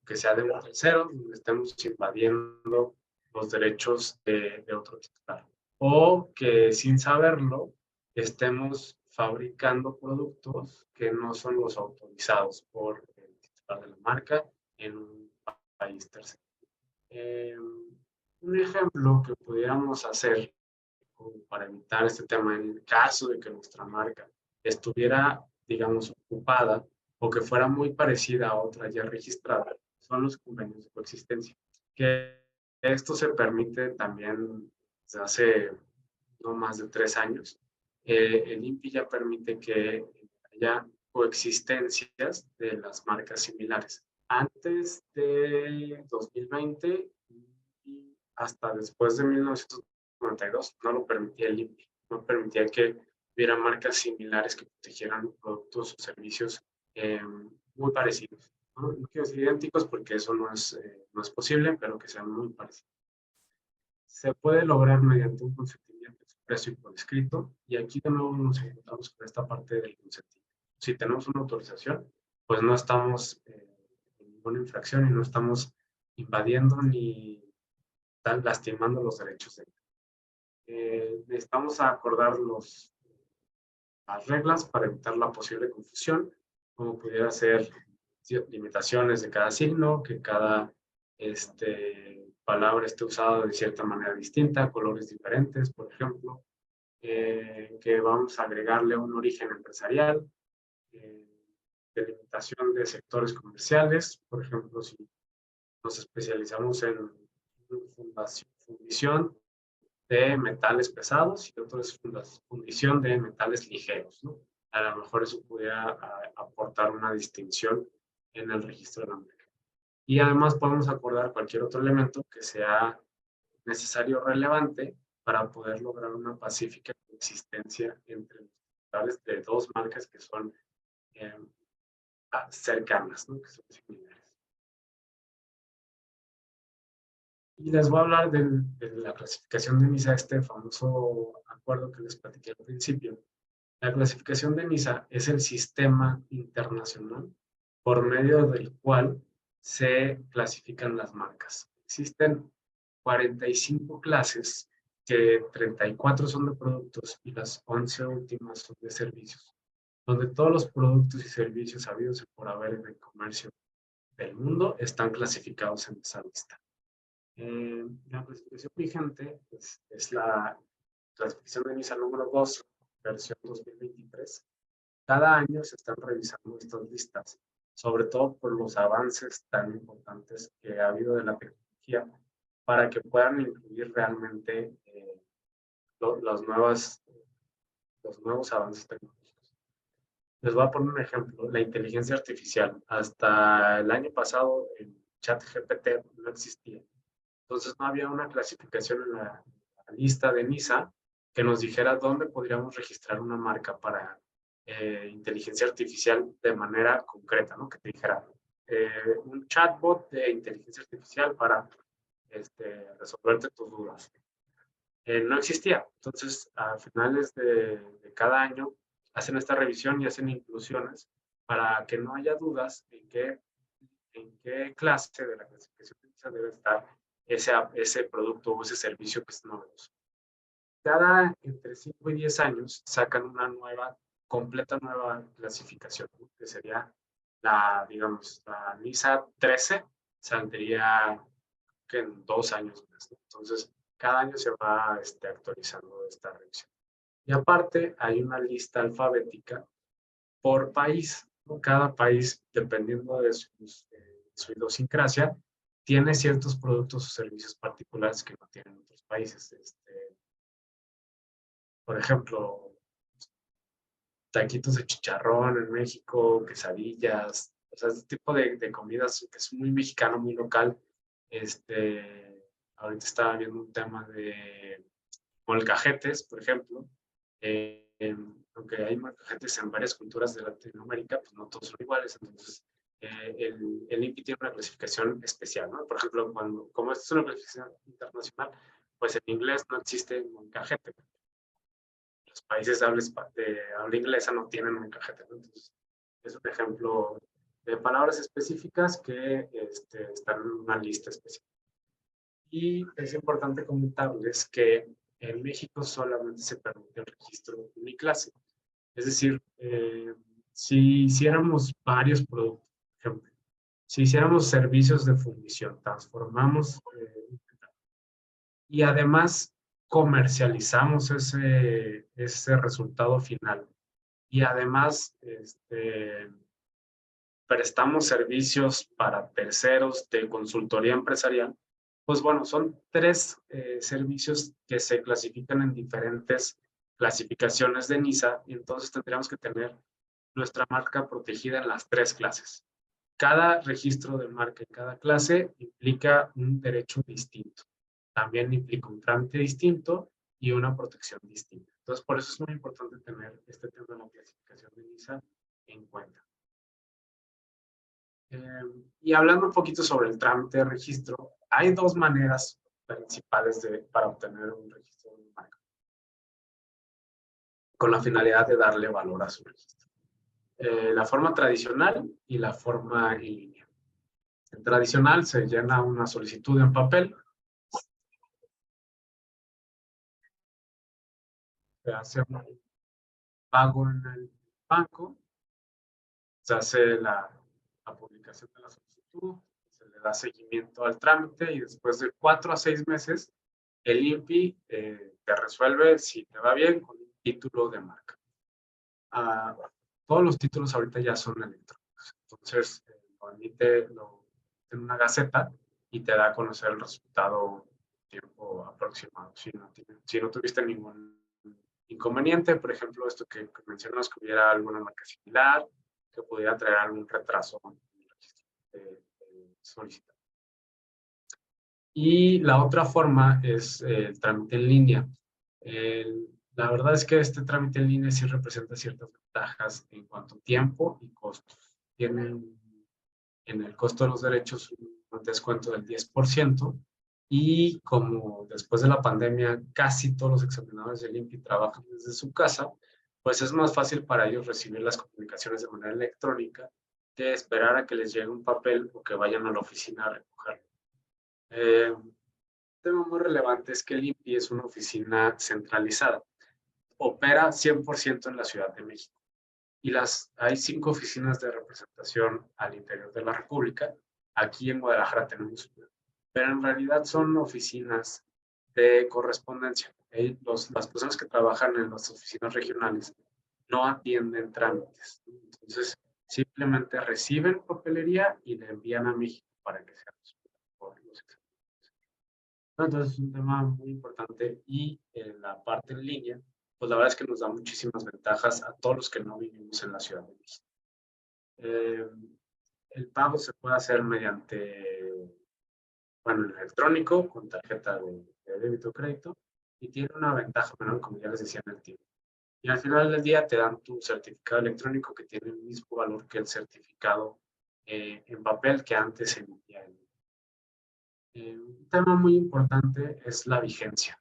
que sea de un tercero, donde estemos invadiendo los derechos de otro titular. O que sin saberlo estemos fabricando productos que no son los autorizados por el titular de la marca en un país tercero. Un ejemplo que pudiéramos hacer para evitar este tema en el caso de que nuestra marca estuviera, digamos, ocupada o que fuera muy parecida a otra ya registrada, son los convenios de coexistencia. Que esto se permite también desde hace no más de 3 años. El INPI ya permite que haya coexistencias de las marcas similares. Antes de 2020 y hasta después de 1992 no lo permitía el INPI, no permitía que hubiera marcas similares que protegieran productos o servicios muy parecidos. No quiero decir idénticos porque eso no es posible, pero que sean muy parecidos. Se puede lograr mediante un consentimiento expreso y por escrito, y aquí de nuevo nos encontramos con esta parte del consentimiento. Si tenemos una autorización, pues no estamos en ninguna infracción y no estamos invadiendo ni lastimando los derechos de necesitamos acordar las reglas para evitar la posible confusión, como pudiera ser limitaciones de cada signo, que cada palabra esté usada de cierta manera distinta, colores diferentes, por ejemplo, que vamos a agregarle un origen empresarial, delimitación de sectores comerciales, por ejemplo, si nos especializamos en fundición de metales pesados y otro es fundición de metales ligeros, ¿no? A lo mejor eso pudiera aportar una distinción en el registro de la marca. Y además podemos acordar cualquier otro elemento que sea necesario o relevante para poder lograr una pacífica coexistencia entre los titulares de dos marcas que son cercanas, ¿no? Que son similares. Y les voy a hablar de la clasificación de NISA, este famoso acuerdo que les platiqué al principio. La clasificación de NISA es el sistema internacional por medio del cual se clasifican las marcas. Existen 45 clases, que 34 son de productos y las 11 últimas son de servicios, donde todos los productos y servicios habidos y por haber en el comercio del mundo están clasificados en esa lista. La clasificación vigente es la clasificación de NISA número 2, versión 2023. Cada año se están revisando estas listas, sobre todo por los avances tan importantes que ha habido de la tecnología, para que puedan incluir realmente los nuevos avances tecnológicos. Les voy a poner un ejemplo, la inteligencia artificial. Hasta el año pasado el ChatGPT no existía. Entonces no había una clasificación en la lista de NISA que nos dijera dónde podríamos registrar una marca para inteligencia artificial de manera concreta, ¿no? Que te dijera un chatbot de inteligencia artificial para resolverte tus dudas. No existía. Entonces, a finales de cada año, hacen esta revisión y hacen inclusiones para que no haya dudas en qué clase de la clasificación de NISA debe estar ese producto o ese servicio que es novedoso. Cada entre 5 y 10 años sacan una completa nueva clasificación, ¿no? Que sería digamos, la NISA 13, saldría que en 2 años más, ¿no? Entonces, cada año se va actualizando esta revisión. Y aparte, hay una lista alfabética por país, ¿no? Cada país, dependiendo de su idiosincrasia, tiene ciertos productos o servicios particulares que no tienen otros países. Por ejemplo, taquitos de chicharrón en México, quesadillas, o sea, este tipo de comidas que es muy mexicano, muy local. Ahorita estaba viendo un tema de molcajetes, por ejemplo. Aunque hay molcajetes en varias culturas de Latinoamérica, pues no todos son iguales. Entonces, el INPI tiene una clasificación especial, ¿no? Por ejemplo, como esto es una clasificación internacional, pues en inglés no existe molcajete. Los países de habla inglesa no tienen molcajete, ¿no? Entonces, es un ejemplo de palabras específicas que están en una lista específica. Y es importante comentarles que en México solamente se permite el registro uniclase. Es decir, si hiciéramos varios productos, por ejemplo, si hiciéramos servicios de fundición, transformamos y además comercializamos ese resultado final y además prestamos servicios para terceros de consultoría empresarial, pues bueno, son 3 servicios que se clasifican en diferentes clasificaciones de NISA y entonces tendríamos que tener nuestra marca protegida en las 3 clases. Cada registro de marca en cada clase implica un derecho distinto. También implica un trámite distinto y una protección distinta. Entonces, por eso es muy importante tener este tema de la clasificación de NISA en cuenta. Y hablando un poquito sobre el trámite de registro, hay 2 maneras principales para obtener un registro de marca, con la finalidad de darle valor a su registro. La forma tradicional y la forma en línea. En tradicional se llena una solicitud en papel, se hace un pago en el banco, se hace la publicación de la solicitud, se le da seguimiento al trámite y después de 4 a 6 meses el INPI te resuelve, si te va bien, con un título de marca. Todos los títulos ahorita ya son electrónicos. Entonces, lo emite en una gaceta y te da a conocer el resultado en tiempo aproximado. Si no tuviste ningún inconveniente, por ejemplo, esto que mencionas, que hubiera alguna marca similar, que pudiera traer algún retraso en el registro solicitado. Y la otra forma es el trámite en línea. La verdad es que este trámite en línea sí representa ciertas ventajas en cuanto a tiempo y costos. Tienen en el costo de los derechos un descuento del 10% y como después de la pandemia casi todos los examinadores del INPI trabajan desde su casa, pues es más fácil para ellos recibir las comunicaciones de manera electrónica que esperar a que les llegue un papel o que vayan a la oficina a recogerlo. Un tema muy relevante es que el INPI es una oficina centralizada. Opera 100% en la Ciudad de México. Y hay 5 oficinas de representación al interior de la República. Aquí en Guadalajara tenemos una. Pero en realidad son oficinas de correspondencia. Las personas que trabajan en las oficinas regionales no atienden trámites. Entonces, simplemente reciben papelería y la envían a México para que sea resuelta por los exámenes. Entonces, es un tema muy importante y en la parte en línea, pues la verdad es que nos da muchísimas ventajas a todos los que no vivimos en la Ciudad de México. El pago se puede hacer mediante bueno, en electrónico, con tarjeta de débito o crédito, y tiene una ventaja menor, como ya les decía, en el tiempo. Y al final del día te dan tu certificado electrónico que tiene el mismo valor que el certificado en papel que antes se emitía. Un tema muy importante es la vigencia.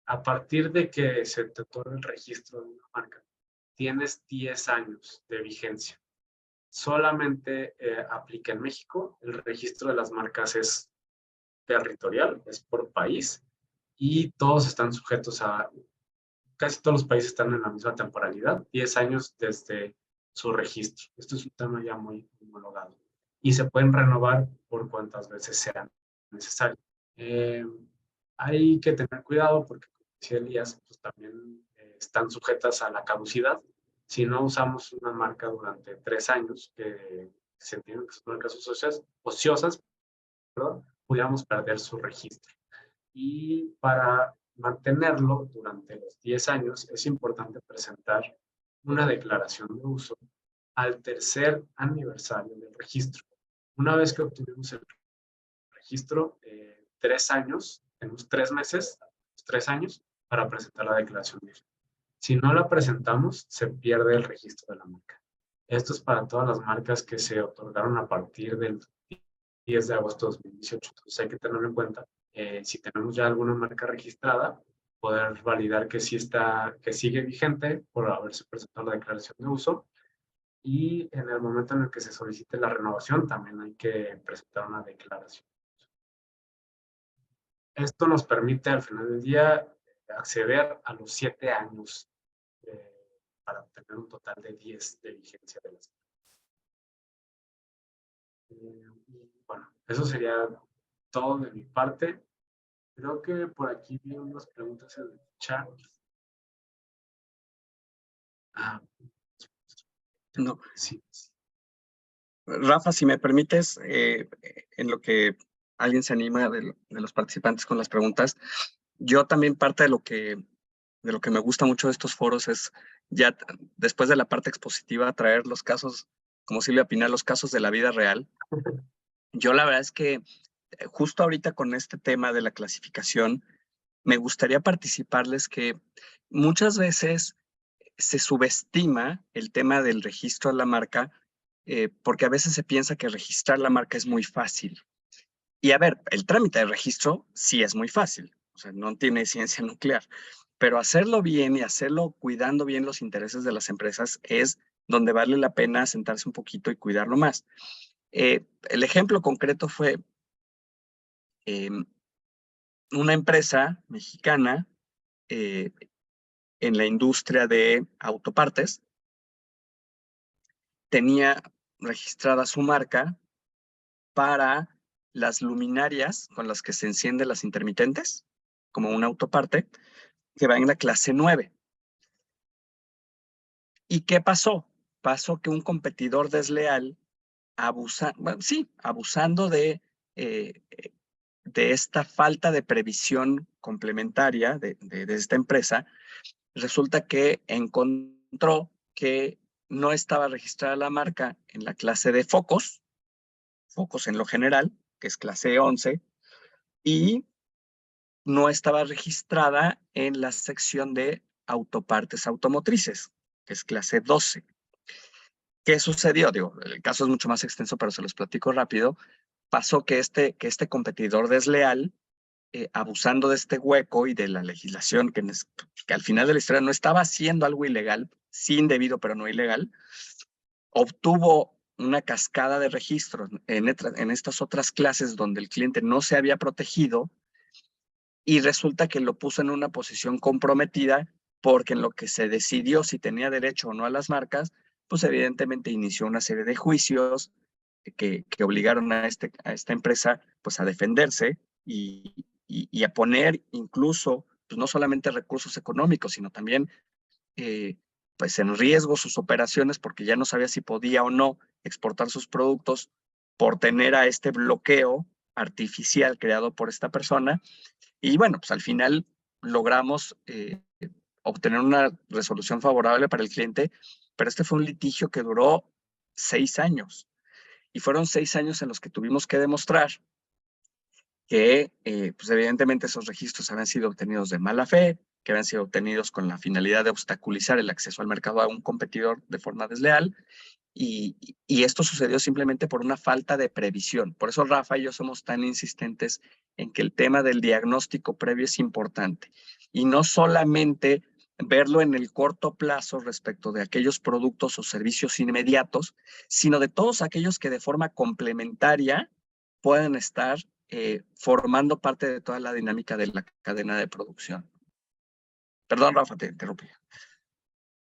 A partir de que se te otorga el registro de una marca, tienes 10 años de vigencia. Solamente aplica en México. El registro de las marcas es territorial, es por país, y todos están sujetos a, casi todos los países están en la misma temporalidad, 10 años desde su registro. Esto es un tema ya muy homologado. Y se pueden renovar por cuantas veces sea necesario. Hay que tener cuidado porque, como decía Elías, pues también están sujetas a la caducidad. Si no usamos una marca durante 3 años, que se entiende que son marcas ociosas, perdón, pudiéramos perder su registro. Y para mantenerlo durante los 10 años es importante presentar una declaración de uso al tercer aniversario del registro. Una vez que obtuvimos el registro, 3 años, tenemos 3 meses, 3 años para presentar la declaración de uso. Si no la presentamos, se pierde el registro de la marca. Esto es para todas las marcas que se otorgaron a partir del 10 de agosto de 2018. Entonces hay que tenerlo en cuenta. Si tenemos ya alguna marca registrada, poder validar que sí está, que sigue vigente por haberse presentado la declaración de uso. Y en el momento en el que se solicite la renovación, también hay que presentar una declaración. Esto nos permite al final del día acceder a los 7 años para tener un total de 10 de vigencia de las bueno, eso sería todo de mi parte. Creo que por aquí vi unas preguntas en el chat. No. Sí. Rafa, si me permites, en lo que alguien se anima de los participantes con las preguntas, yo también parte de lo que me gusta mucho de estos foros es ya después de la parte expositiva traer los casos, como Silvia Pinal, los casos de la vida real. Yo la verdad es que justo ahorita con este tema de la clasificación, me gustaría participarles que muchas veces se subestima el tema del registro de la marca porque a veces se piensa que registrar la marca es muy fácil. Y a ver, el trámite de registro sí es muy fácil, o sea, no tiene ciencia nuclear, pero hacerlo bien y hacerlo cuidando bien los intereses de las empresas es donde vale la pena sentarse un poquito y cuidarlo más. El ejemplo concreto fue una empresa mexicana en la industria de autopartes tenía registrada su marca para las luminarias con las que se encienden las intermitentes, como un autoparte, que va en la clase 9. ¿Y qué pasó? Pasó que un competidor desleal, abusando de esta falta de previsión complementaria de esta empresa, resulta que encontró que no estaba registrada la marca en la clase de focos en lo general, que es clase 11, y no estaba registrada en la sección de autopartes automotrices, que es clase 12. ¿Qué sucedió? Digo, el caso es mucho más extenso, pero se los platico rápido. Pasó que este competidor desleal, abusando de este hueco y de la legislación que al final de la historia no estaba haciendo algo ilegal, sí indebido, pero no ilegal, obtuvo una cascada de registros en estas otras clases donde el cliente no se había protegido y resulta que lo puso en una posición comprometida porque en lo que se decidió si tenía derecho o no a las marcas, pues evidentemente inició una serie de juicios que obligaron a esta empresa pues a defenderse y a poner incluso pues no solamente recursos económicos, sino también pues en riesgo sus operaciones porque ya no sabía si podía o no exportar sus productos por tener a este bloqueo artificial creado por esta persona. Y bueno, pues al final logramos obtener una resolución favorable para el cliente, pero este fue un litigio que duró 6 años. Y fueron 6 años en los que tuvimos que demostrar que pues evidentemente esos registros habían sido obtenidos de mala fe, que habían sido obtenidos con la finalidad de obstaculizar el acceso al mercado a un competidor de forma desleal, y esto sucedió simplemente por una falta de previsión. Por eso Rafa y yo somos tan insistentes en que el tema del diagnóstico previo es importante, y no solamente verlo en el corto plazo respecto de aquellos productos o servicios inmediatos, sino de todos aquellos que de forma complementaria pueden estar formando parte de toda la dinámica de la cadena de producción. Perdón, Rafa, te interrumpí.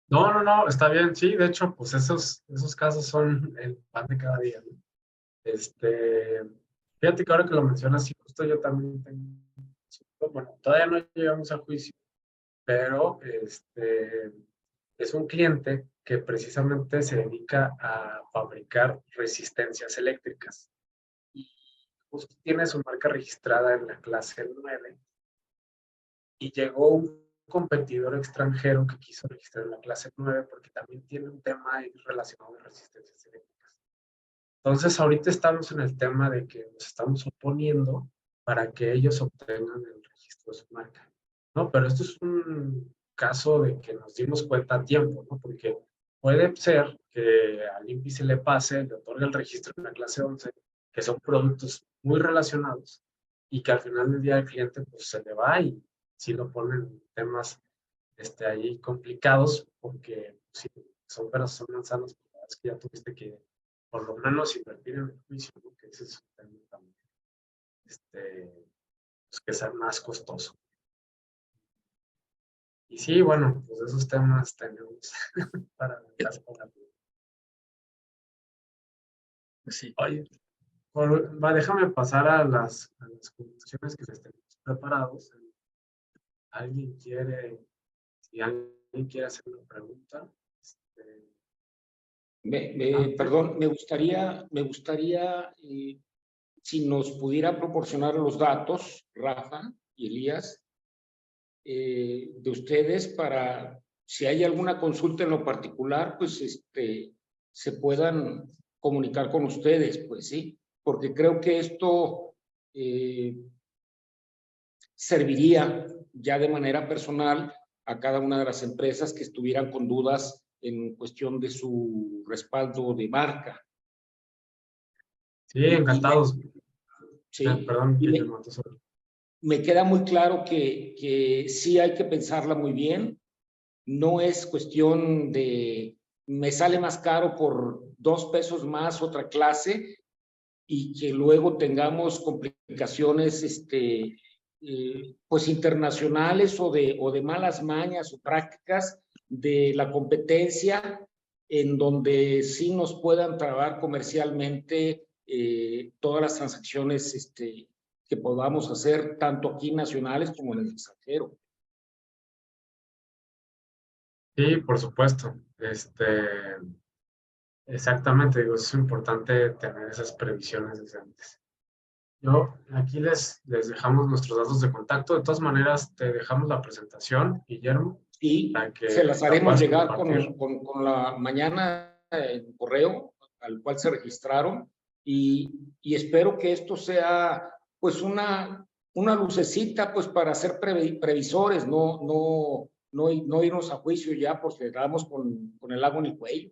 No, está bien. Sí, de hecho, pues esos casos son el pan de cada día, ¿no? Fíjate que ahora que lo mencionas, sí, justo yo también tengo, bueno, todavía no llegamos a juicio, pero es un cliente que precisamente se dedica a fabricar resistencias eléctricas. Y justo tiene su marca registrada en la clase 9 y llegó un competidor extranjero que quiso registrar en la clase 9 porque también tiene un tema ahí relacionado con resistencias eléctricas. Entonces, ahorita estamos en el tema de que nos estamos oponiendo para que ellos obtengan el registro de su marca, ¿no? Pero esto es un caso de que nos dimos cuenta a tiempo, ¿no? Porque puede ser que al INPI se le pase, le otorgue el registro en la clase 11, que son productos muy relacionados, y que al final del día el cliente pues se le va y si lo ponen temas ahí complicados, porque si son peras, son manzanas, pues la verdad es que ya tuviste que por lo menos invertir en el juicio, ¿no? Que ese es un tema también, pues que sea más costoso. Y sí, bueno, pues esos temas tenemos para hablar con la vida. Sí. Oye, déjame pasar a las conclusiones que les tenemos preparados. Si alguien quiere hacer una pregunta. Perdón, me gustaría si nos pudiera proporcionar los datos, Rafa y Elías, de ustedes para, si hay alguna consulta en lo particular, pues se puedan comunicar con ustedes, pues sí, porque creo que esto serviría ya de manera personal a cada una de las empresas que estuvieran con dudas en cuestión de su respaldo de marca. Sí, encantados. Sí, Perdón, me queda muy claro que sí hay que pensarla muy bien. No es cuestión de me sale más caro por 2 pesos más otra clase y que luego tengamos complicaciones pues internacionales o de malas mañas o prácticas de la competencia en donde sí nos puedan trabar comercialmente todas las transacciones que podamos hacer tanto aquí nacionales como en el extranjero. Sí, por supuesto. Exactamente, digo, es importante tener esas previsiones desde antes. Aquí les dejamos nuestros datos de contacto. De todas maneras, te dejamos la presentación, Guillermo. Y se las haremos llegar con la mañana en correo al cual se registraron y espero que esto sea pues una lucecita pues para ser previsores, no irnos a juicio ya porque quedamos con el agua en el cuello.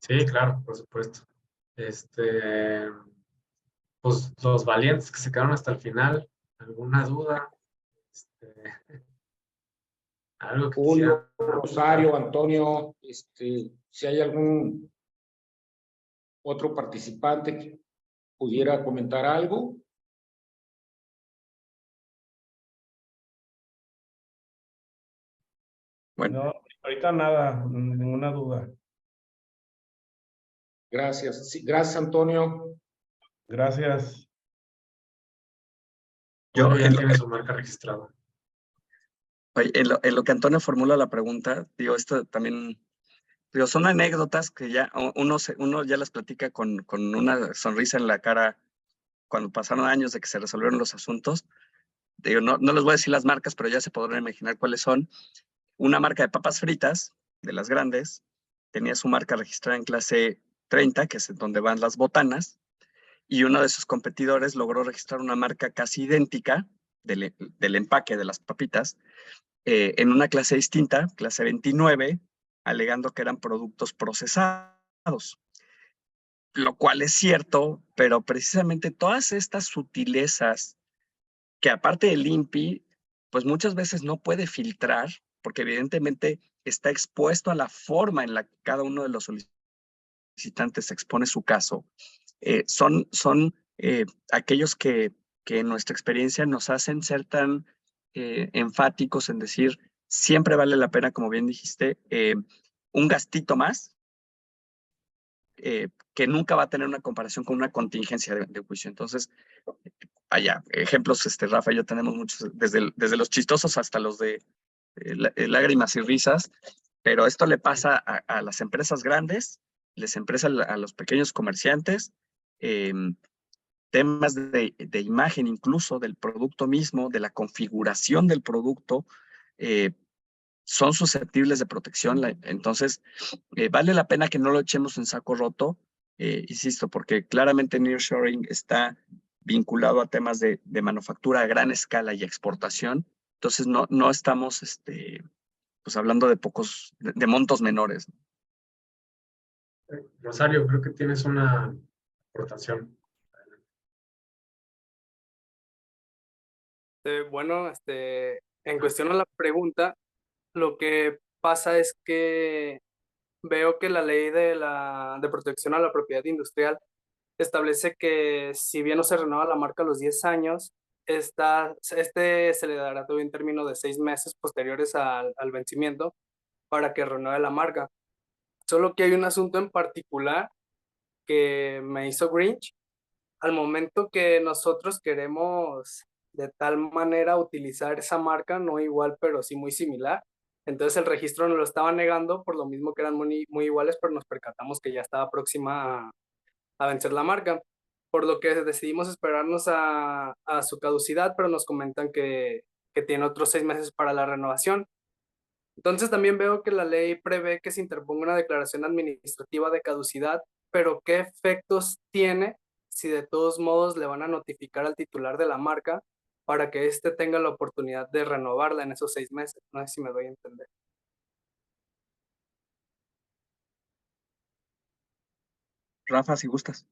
Sí, claro, por supuesto. Pues los valientes que se quedaron hasta el final, ¿alguna duda? Algo que Julio, Rosario, Antonio, si hay algún otro participante que pudiera comentar algo. Bueno. No, ahorita nada, ninguna duda. Gracias. Sí, gracias, Antonio. Gracias. Yo ya tiene su marca registrada. Oye, en lo que Antonio formula la pregunta, digo, esto también, digo, son anécdotas que ya uno ya las platica con una sonrisa en la cara cuando pasaron años de que se resolvieron los asuntos. Digo, no les voy a decir las marcas, pero ya se podrán imaginar cuáles son. Una marca de papas fritas, de las grandes, tenía su marca registrada en clase 30, que es donde van las botanas, y uno de sus competidores logró registrar una marca casi idéntica del empaque de las papitas en una clase distinta, clase 29, alegando que eran productos procesados. Lo cual es cierto, pero precisamente todas estas sutilezas que aparte del INPI, pues muchas veces no puede filtrar, porque evidentemente está expuesto a la forma en la que cada uno de los solicitantes expone su caso, son aquellos que en nuestra experiencia nos hacen ser tan enfáticos en decir, siempre vale la pena, como bien dijiste, un gastito más, que nunca va a tener una comparación con una contingencia de juicio. Entonces, vaya, ejemplos, Rafa y yo tenemos muchos, desde los chistosos hasta los de lágrimas y risas, pero esto le pasa a las empresas grandes, a los pequeños comerciantes, temas de imagen incluso del producto mismo, de la configuración del producto, son susceptibles de protección. Entonces, vale la pena que no lo echemos en saco roto, insisto, porque claramente nearshoring está vinculado a temas de manufactura a gran escala y exportación. Entonces, no estamos pues hablando de montos menores. Rosario, creo que tienes una aportación. Bueno, en cuestión a la pregunta, lo que pasa es que veo que la ley de protección a la propiedad industrial establece que si bien no se renueva la marca a los 10 años, se le dará todavía un término de 6 meses posteriores al vencimiento para que renueve la marca. Solo que hay un asunto en particular que me hizo Grinch. Al momento que nosotros queremos de tal manera utilizar esa marca, no igual, pero sí muy similar, entonces el registro nos lo estaba negando por lo mismo que eran muy, muy iguales, pero nos percatamos que ya estaba próxima a vencer la marca, por lo que decidimos esperarnos a su caducidad, pero nos comentan que tiene otros 6 meses para la renovación. Entonces también veo que la ley prevé que se interponga una declaración administrativa de caducidad, pero ¿qué efectos tiene si de todos modos le van a notificar al titular de la marca para que éste tenga la oportunidad de renovarla en esos 6 meses? No sé si me doy a entender. Rafa, si gustas.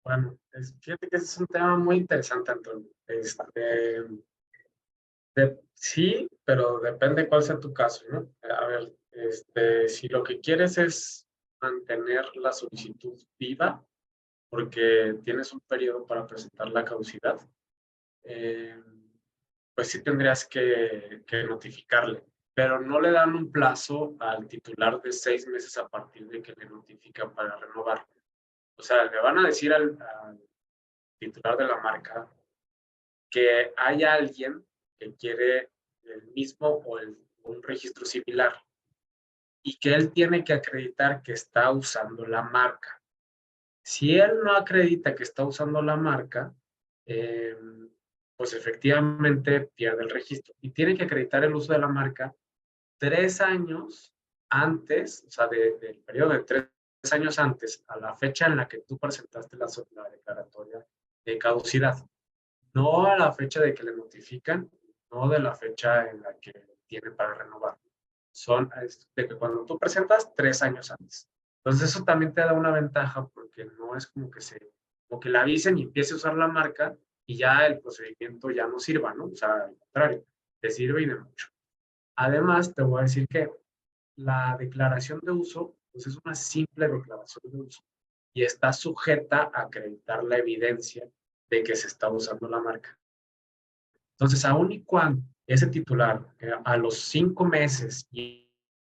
Bueno, fíjate que ese es un tema muy interesante, Antonio. Sí, pero depende cuál sea tu caso, ¿no? A ver, si lo que quieres es mantener la solicitud viva, porque tienes un periodo para presentar la caducidad, pues sí tendrías que notificarle, pero no le dan un plazo al titular de 6 meses a partir de que le notifican para renovar. O sea, le van a decir al titular de la marca que hay alguien que quiere el mismo o un registro similar y que él tiene que acreditar que está usando la marca. Si él no acredita que está usando la marca, pues efectivamente pierde el registro y tiene que acreditar el uso de la marca 3 años antes, o sea, del periodo de 3 años antes a la fecha en la que tú presentaste la declaratoria de caducidad. No a la fecha de que le notifican, no de la fecha en la que tiene para renovar. Son de que cuando tú presentas 3 años antes. Entonces eso también te da una ventaja porque no es como que le avisen y empiece a usar la marca y ya el procedimiento ya no sirva, ¿no? O sea, al contrario, te sirve y de mucho. Además, te voy a decir que la declaración de uso pues es una simple declaración de uso y está sujeta a acreditar la evidencia de que se está usando la marca. Entonces, aun y cuando ese titular a los 5 meses y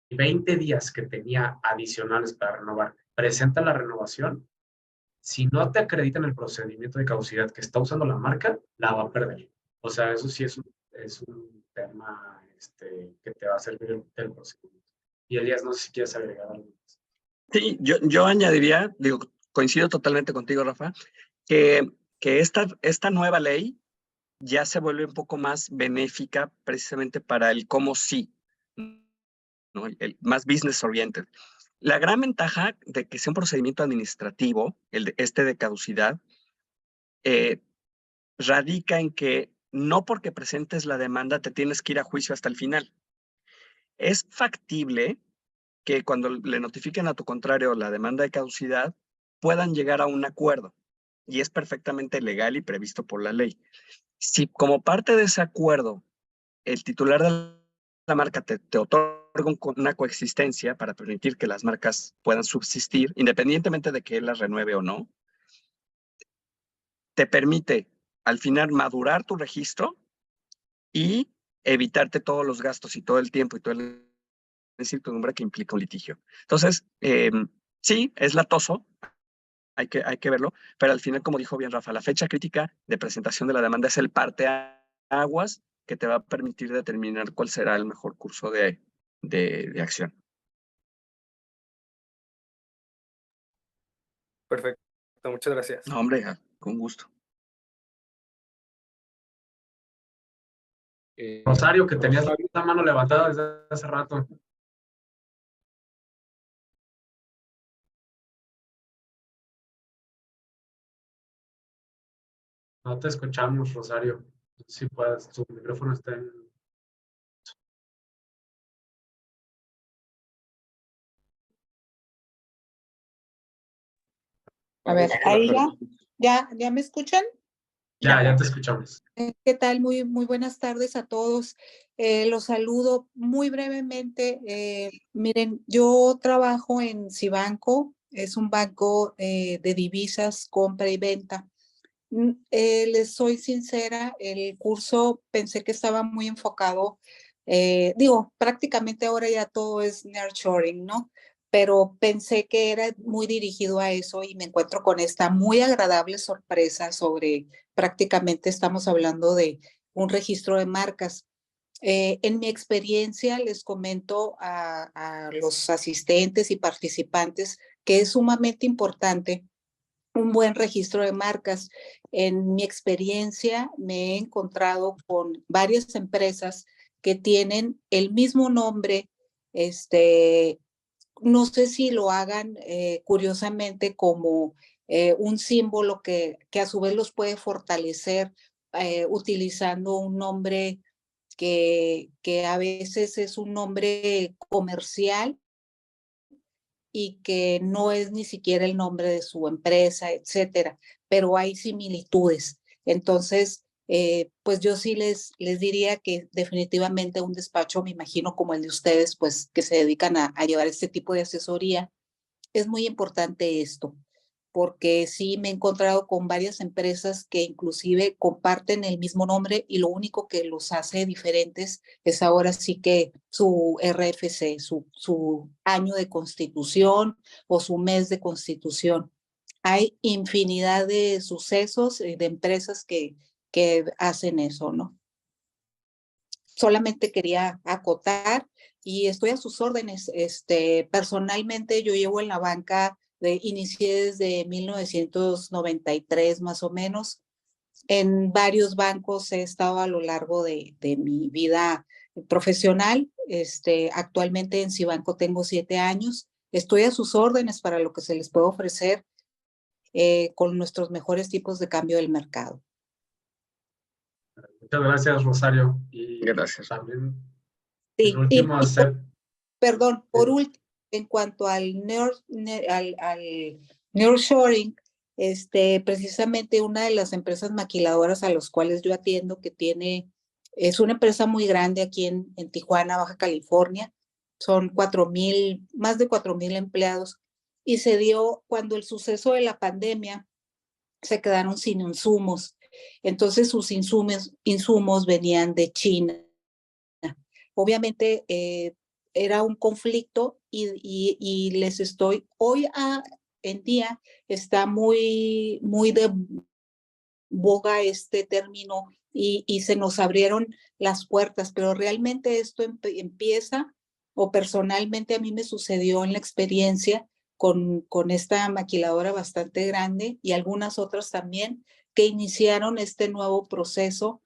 20 días que tenía adicionales para renovar, presenta la renovación, si no te acreditan el procedimiento de caducidad que está usando la marca, la va a perder. O sea, eso sí es un tema que te va a servir del procedimiento. Y Elías, no sé si quieres agregar algo más. Sí, yo añadiría, coincido totalmente contigo, Rafa, que esta nueva ley ya se vuelve un poco más benéfica precisamente para el cómo sí, ¿no? El más business oriented. La gran ventaja de que sea un procedimiento administrativo, de caducidad, radica en que no porque presentes la demanda te tienes que ir a juicio hasta el final. Es factible que cuando le notifiquen a tu contrario la demanda de caducidad, puedan llegar a un acuerdo. Y es perfectamente legal y previsto por la ley. Si como parte de ese acuerdo el titular de la marca te otorga una coexistencia para permitir que las marcas puedan subsistir, independientemente de que él las renueve o no, te permite al final madurar tu registro y evitarte todos los gastos y todo el tiempo y toda la incertidumbre que implica un litigio. Entonces, sí, es latoso, hay que verlo, pero al final, como dijo bien Rafa, la fecha crítica de presentación de la demanda es el parteaguas que te va a permitir determinar cuál será el mejor curso de acción. Perfecto, muchas gracias. No, hombre, con gusto. Rosario, que tenías la mano levantada desde hace rato. No te escuchamos, Rosario. Si puedes, tu micrófono está en... A ver, ahí ya me escuchan. Ya te escuchamos. ¿Qué tal? Muy buenas tardes a todos. Los saludo muy brevemente. Miren, yo trabajo en Cibanco, es un banco de divisas, compra y venta. Les soy sincera, el curso pensé que estaba muy enfocado, prácticamente ahora ya todo es nearshoring, ¿no? Pero pensé que era muy dirigido a eso y me encuentro con esta muy agradable sorpresa sobre prácticamente estamos hablando de un registro de marcas. En mi experiencia les comento a los asistentes y participantes que es sumamente importante un buen registro de marcas. En mi experiencia me he encontrado con varias empresas que tienen el mismo nombre, no sé si lo hagan curiosamente como un símbolo que a su vez los puede fortalecer utilizando un nombre que a veces es un nombre comercial y que no es ni siquiera el nombre de su empresa, etcétera, pero hay similitudes. Entonces, pues yo sí les diría que definitivamente un despacho, me imagino como el de ustedes, pues que se dedican a llevar este tipo de asesoría, es muy importante esto, porque sí me he encontrado con varias empresas que inclusive comparten el mismo nombre y lo único que los hace diferentes es ahora sí que su RFC, su año de constitución o su mes de constitución. Hay infinidad de sucesos de empresas que hacen eso, ¿no? Solamente quería acotar y estoy a sus órdenes. Personalmente yo llevo en la banca, inicié desde 1993 más o menos. En varios bancos he estado a lo largo de mi vida profesional. Actualmente en Cibanco tengo 7 años. Estoy a sus órdenes para lo que se les puede ofrecer con nuestros mejores tipos de cambio del mercado. Muchas gracias, Rosario. Y Gracias. también Sí, el último perdón, por último, en cuanto al nearshoring, precisamente una de las empresas maquiladoras a las cuales yo atiendo, es una empresa muy grande aquí en Tijuana, Baja California, son más de 4,000 empleados, y se dio cuando el suceso de la pandemia, se quedaron sin insumos, entonces sus insumos venían de China. Obviamente era un conflicto y les estoy, hoy en día está muy de boga este término y se nos abrieron las puertas, pero realmente esto empieza, o personalmente a mí me sucedió en la experiencia con esta maquiladora bastante grande y algunas otras también que iniciaron este nuevo proceso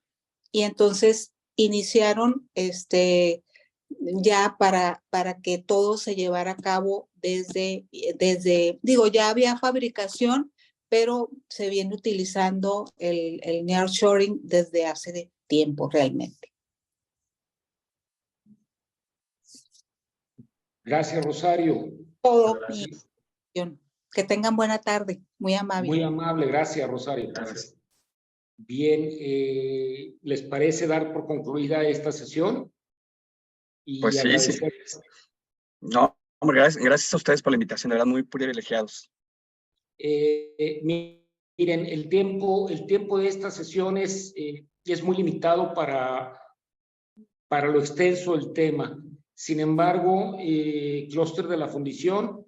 y entonces iniciaron ya para que todo se llevara a cabo desde, ya había fabricación, pero se viene utilizando el nearshoring desde hace tiempo realmente. Gracias, Rosario. Todo. Gracias. Que tengan buena tarde. Muy amable. Muy amable, gracias, Rosario. Gracias. Bien, ¿les parece dar por concluida esta sesión? Y Pues sí, sí. agradecer- No, hombre, gracias a ustedes por la invitación, de verdad, muy privilegiados. Miren, el tiempo de estas sesiones es muy limitado para lo extenso del tema. Sin embargo, Clúster de la Fundición,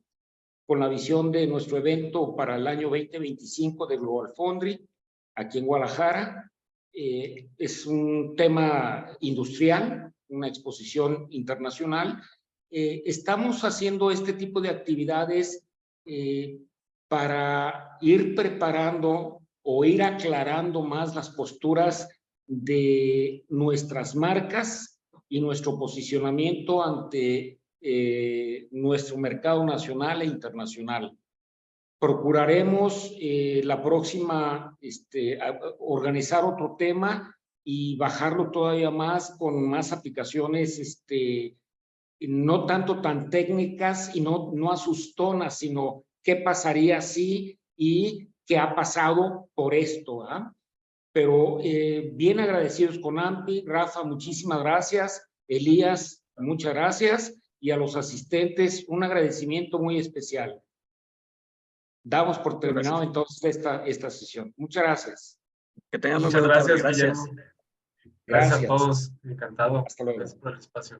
con la visión de nuestro evento para el año 2025 de Global Foundry, aquí en Guadalajara, es un tema industrial, una exposición internacional. Estamos haciendo este tipo de actividades para ir preparando o ir aclarando más las posturas de nuestras marcas y nuestro posicionamiento ante nuestro mercado nacional e internacional. Procuraremos la próxima organizar otro tema y bajarlo todavía más con más aplicaciones no tanto tan técnicas y no asustonas, sino qué pasaría si y qué ha pasado por esto. Pero bien agradecidos con AMPI. Rafa, muchísimas gracias. Elías, muchas gracias. Y a los asistentes, un agradecimiento muy especial. Damos por terminado entonces esta sesión. Muchas gracias. Que tengan muy Muchas buena tarde. gracias, Gracias. Guillermo. Gracias a todos. Encantado. Hasta luego. Gracias por el espacio.